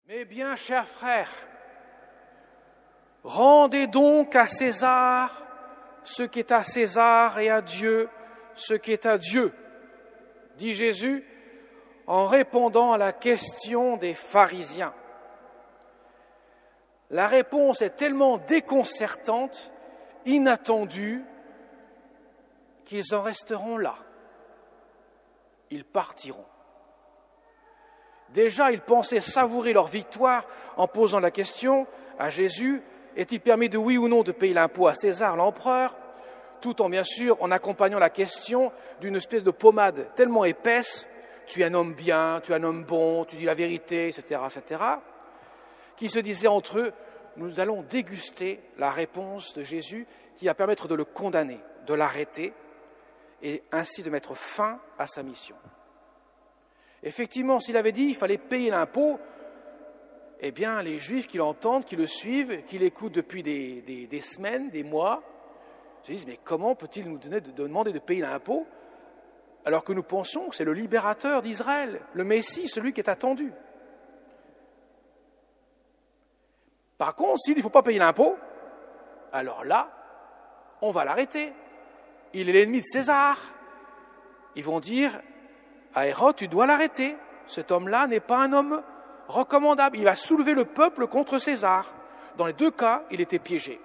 Mes bien chers frères, rendez donc à César ce qui est à César et à Dieu ce qui est à Dieu, dit Jésus en répondant à la question des pharisiens. La réponse est tellement déconcertante, inattendue, qu'ils en resteront là. Ils partiront. Déjà, ils pensaient savourer leur victoire en posant la question à Jésus, est-il permis de oui ou non de payer l'impôt à César, l'empereur, tout en, bien sûr, en accompagnant la question d'une espèce de pommade tellement épaisse, tu es un homme bien, tu es un homme bon, tu dis la vérité, etc., qui se disaient entre eux, nous allons déguster la réponse de Jésus qui va permettre de le condamner, de l'arrêter et ainsi de mettre fin à sa mission. Effectivement, s'il avait dit qu'il fallait payer l'impôt, eh bien, les Juifs qui l'entendent, qui le suivent, qui l'écoutent depuis des semaines, des mois, se disent, mais comment peut-il nous demander de payer l'impôt alors que nous pensons que c'est le libérateur d'Israël, le Messie, celui qui est attendu. Par contre, s'il ne faut pas payer l'impôt, alors là, on va l'arrêter. Il est l'ennemi de César. Ils vont dire à Hérode, tu dois l'arrêter. Cet homme-là n'est pas un homme recommandable. Il va soulever le peuple contre César. Dans les deux cas, il était piégé.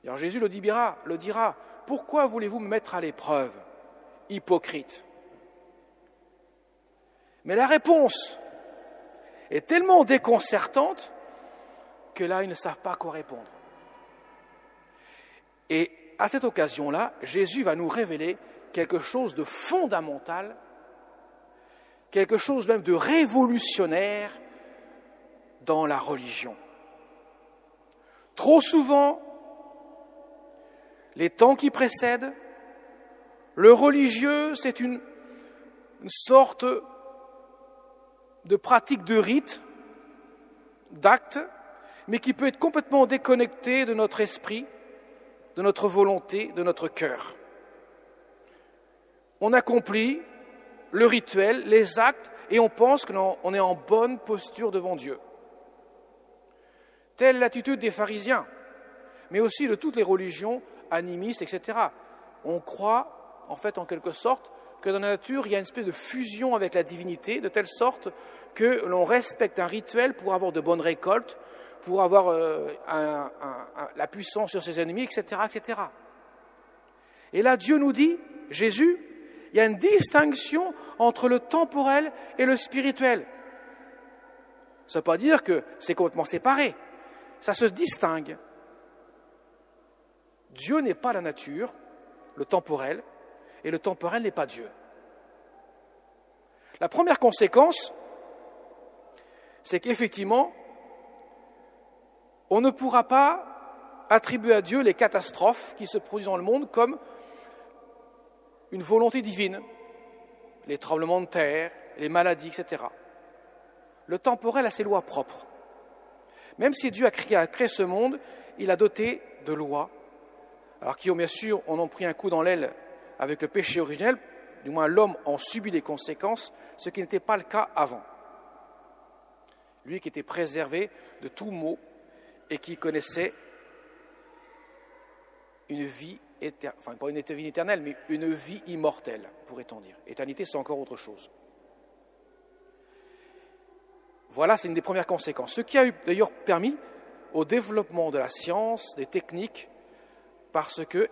Alors Jésus le dira, pourquoi voulez-vous me mettre à l'épreuve, hypocrite? Mais la réponse est tellement déconcertante que là, ils ne savent pas quoi répondre. Et à cette occasion-là, Jésus va nous révéler quelque chose de fondamental, quelque chose même de révolutionnaire dans la religion. Trop souvent, les temps qui précèdent, le religieux, c'est une sorte de pratique de rite, d'acte, mais qui peut être complètement déconnecté de notre esprit, de notre volonté, de notre cœur. On accomplit le rituel, les actes, et on pense qu'on est en bonne posture devant Dieu. Telle est l'attitude des pharisiens, mais aussi de toutes les religions animistes, etc. On croit, en fait, en quelque sorte, que dans la nature, il y a une espèce de fusion avec la divinité, de telle sorte que l'on respecte un rituel pour avoir de bonnes récoltes, pour avoir la puissance sur ses ennemis, etc., etc. Et là, Dieu nous dit, Jésus, il y a une distinction entre le temporel et le spirituel. Ça ne veut pas dire que c'est complètement séparé. Ça se distingue. Dieu n'est pas la nature, le temporel, et le temporel n'est pas Dieu. La première conséquence, c'est qu'effectivement, on ne pourra pas attribuer à Dieu les catastrophes qui se produisent dans le monde comme une volonté divine, les tremblements de terre, les maladies, etc. Le temporel a ses lois propres. Même si Dieu a créé ce monde, il a doté de lois, alors qui ont bien sûr, on en pris un coup dans l'aile avec le péché originel, du moins l'homme en subit les conséquences, ce qui n'était pas le cas avant. Lui qui était préservé de tout maux et qui connaissait une vie éternelle, enfin pas une vie éternelle, mais une vie immortelle, pourrait-on dire. Éternité, c'est encore autre chose. Voilà, c'est une des premières conséquences. Ce qui a d'ailleurs permis au développement de la science, des techniques, parce que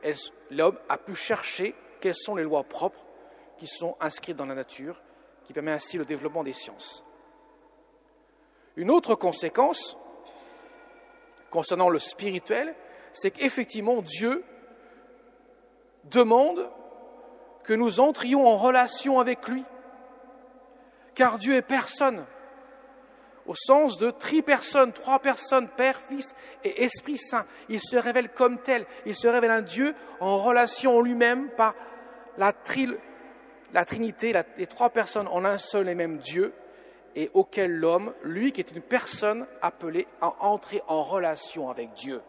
l'homme a pu chercher quelles sont les lois propres qui sont inscrites dans la nature, qui permet ainsi le développement des sciences. Une autre conséquence, concernant le spirituel, c'est qu'effectivement Dieu demande que nous entrions en relation avec lui, car Dieu est personne, au sens de tripersonne, trois personnes, Père, Fils et Esprit Saint. Il se révèle comme tel, il se révèle un Dieu en relation en lui-même par la Trinité, les trois personnes en un seul et même Dieu, et auquel l'homme, lui qui est une personne, appelée à entrer en relation avec Dieu.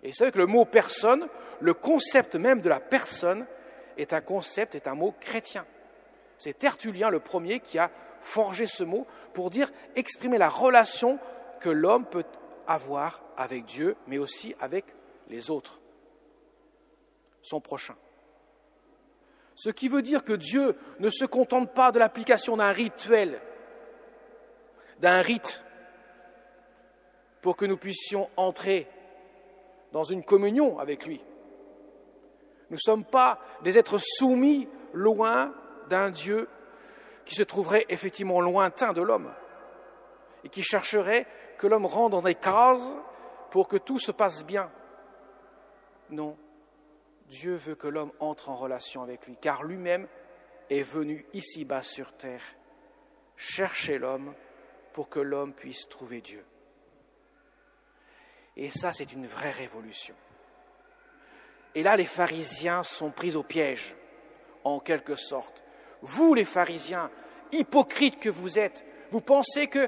Et vous savez que le mot personne, le concept même de la personne, est un mot chrétien. C'est Tertullien le premier qui a forgé ce mot pour dire, exprimer la relation que l'homme peut avoir avec Dieu, mais aussi avec les autres, son prochain. Ce qui veut dire que Dieu ne se contente pas de l'application d'un rituel, d'un rite, pour que nous puissions entrer dans une communion avec lui. Nous ne sommes pas des êtres soumis loin d'un Dieu qui se trouverait effectivement lointain de l'homme et qui chercherait que l'homme rentre dans des cases pour que tout se passe bien. Non, Dieu veut que l'homme entre en relation avec lui, car lui-même est venu ici-bas sur terre chercher l'homme pour que l'homme puisse trouver Dieu. Et ça, c'est une vraie révolution. Et là, les pharisiens sont pris au piège, en quelque sorte. Vous, les pharisiens, hypocrites que vous êtes, vous pensez que,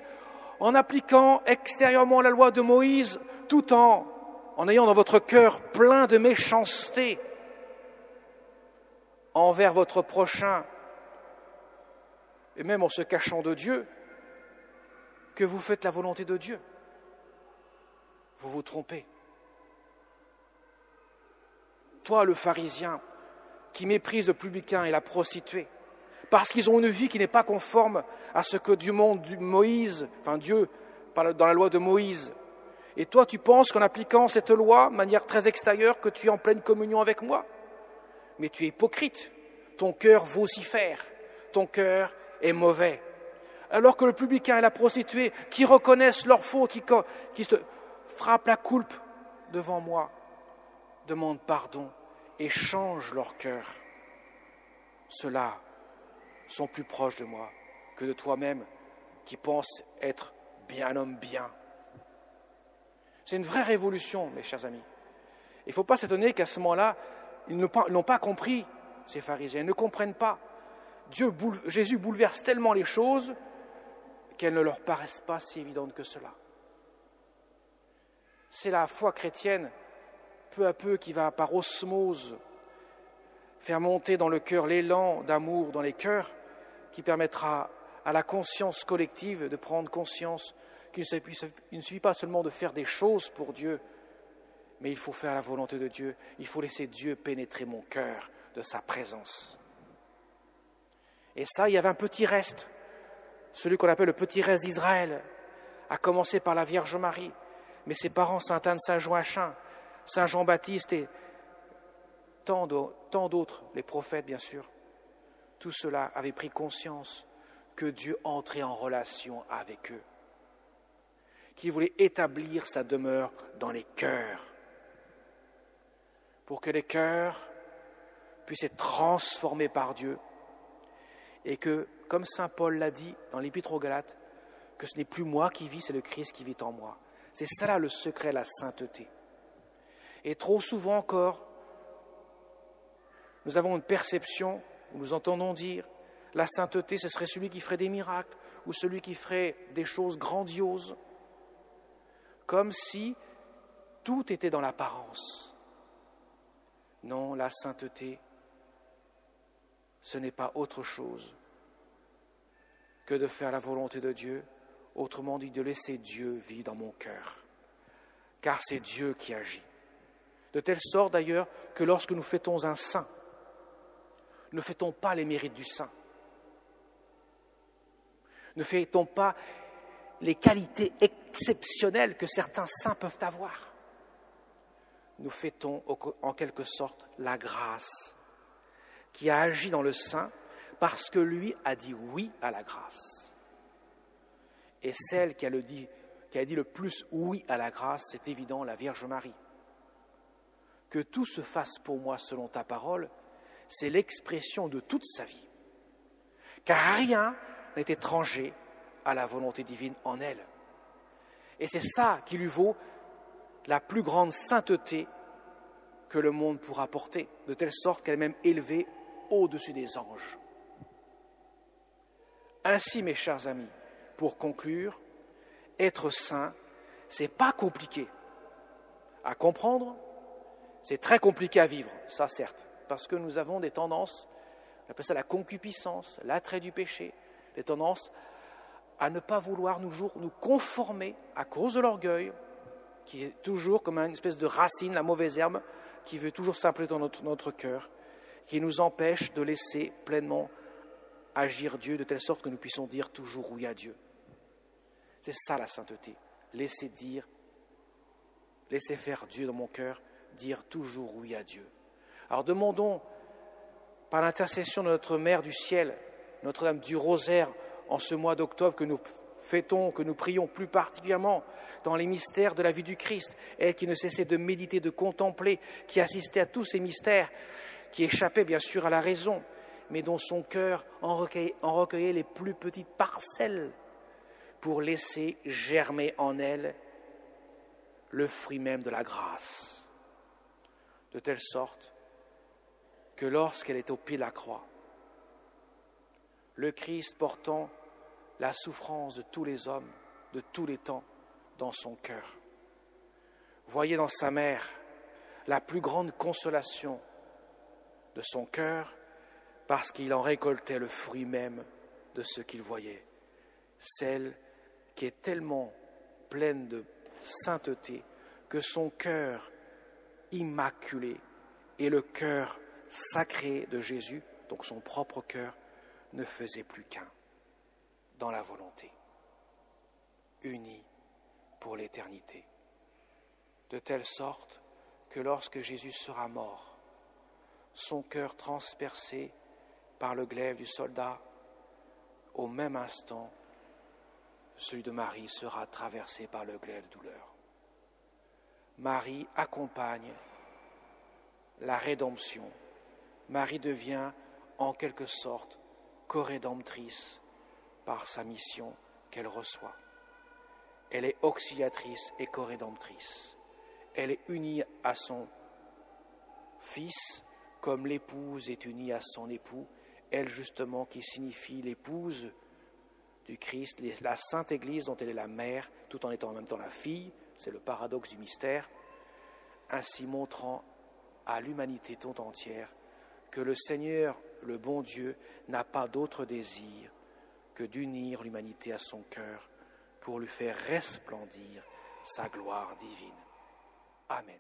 en appliquant extérieurement la loi de Moïse, tout en ayant dans votre cœur plein de méchanceté envers votre prochain, et même en se cachant de Dieu, que vous faites la volonté de Dieu. Vous vous trompez. Toi, le pharisien, qui méprise le publicain et la prostituée, parce qu'ils ont une vie qui n'est pas conforme à ce que Dieu parle dans la loi de Moïse. Et toi, tu penses qu'en appliquant cette loi de manière très extérieure, que tu es en pleine communion avec moi. Mais tu es hypocrite. Ton cœur vocifère. Ton cœur est mauvais. Alors que le publicain et la prostituée, qui reconnaissent leur faute, qui te frappent la coulpe devant moi, demandent pardon et changent leur cœur. Ceux-là sont plus proches de moi que de toi-même qui penses être un homme bien. C'est une vraie révolution, mes chers amis. Il ne faut pas s'étonner qu'à ce moment-là, ils n'ont pas compris, ces pharisiens, ils ne comprennent pas. Jésus bouleverse tellement les choses qu'elles ne leur paraissent pas si évidentes que cela. C'est la foi chrétienne, peu à peu, qui va par osmose faire monter dans le cœur l'élan d'amour dans les cœurs, qui permettra à la conscience collective de prendre conscience qu'il ne suffit pas seulement de faire des choses pour Dieu, mais il faut faire la volonté de Dieu. Il faut laisser Dieu pénétrer mon cœur de sa présence. Et ça, il y avait un petit reste, celui qu'on appelle le petit reste d'Israël, à commencer par la Vierge Marie, mais ses parents, Sainte Anne, Saint Joachim, Saint Jean-Baptiste et tant d'autres, les prophètes bien sûr, tout cela avait pris conscience que Dieu entrait en relation avec eux, qu'il voulait établir sa demeure dans les cœurs, pour que les cœurs puissent être transformés par Dieu et que, comme saint Paul l'a dit dans l'Épître aux Galates, que ce n'est plus moi qui vis, c'est le Christ qui vit en moi. C'est ça le secret, la sainteté. Et trop souvent encore, nous avons une perception où nous entendons dire la sainteté, ce serait celui qui ferait des miracles ou celui qui ferait des choses grandioses, comme si tout était dans l'apparence. Non, la sainteté, ce n'est pas autre chose que de faire la volonté de Dieu, autrement dit de laisser Dieu vivre dans mon cœur, car c'est Dieu qui agit. De telle sorte d'ailleurs que lorsque nous fêtons un saint, ne fêtons pas les mérites du saint, ne fêtons pas les qualités exceptionnelles que certains saints peuvent avoir. Nous fêtons en quelque sorte la grâce qui a agi dans le saint parce que lui a dit oui à la grâce. Et celle qui a dit le plus oui à la grâce, c'est évident la Vierge Marie. Que tout se fasse pour moi selon ta parole, c'est l'expression de toute sa vie. Car rien n'est étranger à la volonté divine en elle. Et c'est ça qui lui vaut la plus grande sainteté que le monde pourra porter, de telle sorte qu'elle est même élevée au-dessus des anges. Ainsi, mes chers amis, pour conclure, être saint, c'est pas compliqué à comprendre, c'est très compliqué à vivre, ça certes, parce que nous avons des tendances, on appelle ça la concupiscence, l'attrait du péché, des tendances à ne pas vouloir nous conformer à cause de l'orgueil, qui est toujours comme une espèce de racine, la mauvaise herbe, qui veut toujours s'implanter dans notre cœur, qui nous empêche de laisser pleinement agir Dieu de telle sorte que nous puissions dire toujours oui à Dieu. C'est ça la sainteté, laisser faire Dieu dans mon cœur, dire toujours oui à Dieu. Alors demandons, par l'intercession de notre Mère du ciel, Notre-Dame du Rosaire, en ce mois d'octobre que nous fêtons, que nous prions plus particulièrement dans les mystères de la vie du Christ, elle qui ne cessait de méditer, de contempler, qui assistait à tous ces mystères, qui échappaient bien sûr à la raison, mais dont son cœur en recueillait les plus petites parcelles pour laisser germer en elle le fruit même de la grâce, de telle sorte que lorsqu'elle est au pied de la croix, le Christ portant la souffrance de tous les hommes, de tous les temps, dans son cœur, voyait dans sa mère la plus grande consolation de son cœur, parce qu'il en récoltait le fruit même de ce qu'il voyait, celle qui est tellement pleine de sainteté que son cœur immaculé et le cœur sacré de Jésus, donc son propre cœur, ne faisait plus qu'un dans la volonté, unis pour l'éternité, de telle sorte que lorsque Jésus sera mort, son cœur transpercé par le glaive du soldat, au même instant, celui de Marie sera traversé par le glaive de douleur. Marie accompagne la rédemption. Marie devient en quelque sorte co-rédemptrice par sa mission qu'elle reçoit. Elle est auxiliatrice et co-rédemptrice. Elle est unie à son Fils comme l'épouse est unie à son époux, elle justement qui signifie l'épouse du Christ, la Sainte Église dont elle est la mère, tout en étant en même temps la fille, c'est le paradoxe du mystère, ainsi montrant à l'humanité tout entière que le Seigneur, le bon Dieu, n'a pas d'autre désir que d'unir l'humanité à son cœur pour lui faire resplendir sa gloire divine. Amen.